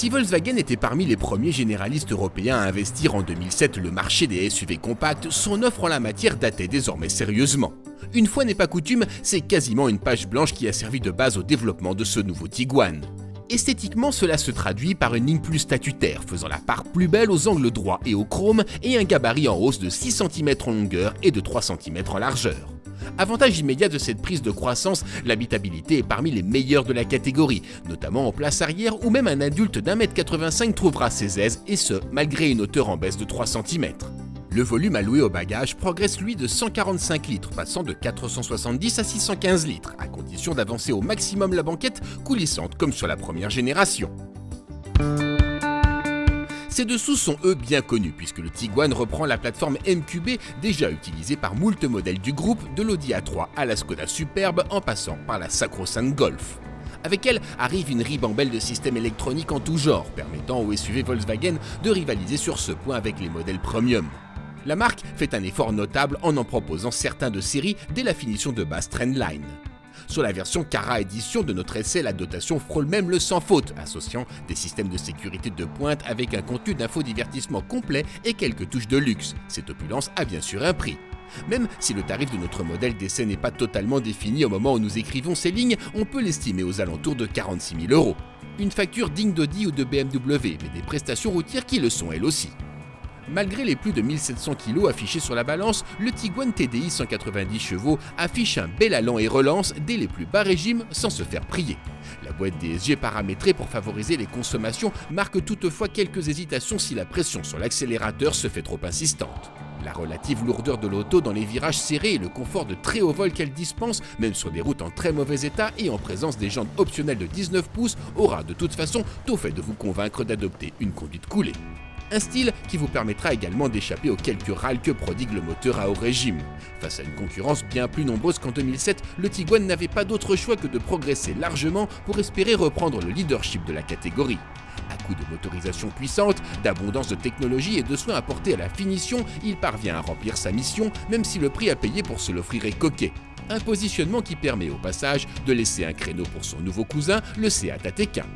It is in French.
Si Volkswagen était parmi les premiers généralistes européens à investir en 2007 le marché des SUV compacts, son offre en la matière datait désormais sérieusement. Une fois n'est pas coutume, c'est quasiment une page blanche qui a servi de base au développement de ce nouveau Tiguan. Esthétiquement, cela se traduit par une ligne plus statutaire, faisant la part plus belle aux angles droits et au chrome, et un gabarit en hausse de 6 cm en longueur et de 3 cm en largeur. Avantage immédiat de cette prise de croissance, l'habitabilité est parmi les meilleures de la catégorie, notamment en place arrière où même un adulte d'1,85 m trouvera ses aises, et ce, malgré une hauteur en baisse de 3 cm. Le volume alloué au bagage progresse lui de 145 litres, passant de 470 à 615 litres, à condition d'avancer au maximum la banquette coulissante comme sur la première génération. Ces dessous sont eux bien connus puisque le Tiguan reprend la plateforme MQB déjà utilisée par moult modèles du groupe, de l'Audi A3 à la Skoda Superbe en passant par la sacro-sainte Golf. Avec elle arrive une ribambelle de systèmes électroniques en tout genre, permettant aux SUV Volkswagen de rivaliser sur ce point avec les modèles premium. La marque fait un effort notable en proposant certains de série dès la finition de base Trendline. Sur la version Cara Edition de notre essai, la dotation frôle même le sans faute, associant des systèmes de sécurité de pointe avec un contenu d'infodivertissement complet et quelques touches de luxe. Cette opulence a bien sûr un prix. Même si le tarif de notre modèle d'essai n'est pas totalement défini au moment où nous écrivons ces lignes, on peut l'estimer aux alentours de 46 000 €. Une facture digne d'Audi ou de BMW, mais des prestations routières qui le sont elles aussi. Malgré les plus de 1700 kg affichés sur la balance, le Tiguan TDI 190 chevaux affiche un bel allant et relance dès les plus bas régimes sans se faire prier. La boîte DSG paramétrée pour favoriser les consommations marque toutefois quelques hésitations si la pression sur l'accélérateur se fait trop insistante. La relative lourdeur de l'auto dans les virages serrés et le confort de très haut vol qu'elle dispense, même sur des routes en très mauvais état et en présence des jantes optionnelles de 19 pouces, aura de toute façon tout fait de vous convaincre d'adopter une conduite coulée. Un style qui vous permettra également d'échapper aux quelques râles que prodigue le moteur à haut régime. Face à une concurrence bien plus nombreuse qu'en 2007, le Tiguan n'avait pas d'autre choix que de progresser largement pour espérer reprendre le leadership de la catégorie. À coup de motorisation puissante, d'abondance de technologie et de soins apportés à la finition, il parvient à remplir sa mission, même si le prix à payer pour se l'offrir est coquet. Un positionnement qui permet au passage de laisser un créneau pour son nouveau cousin, le Seat Ateca.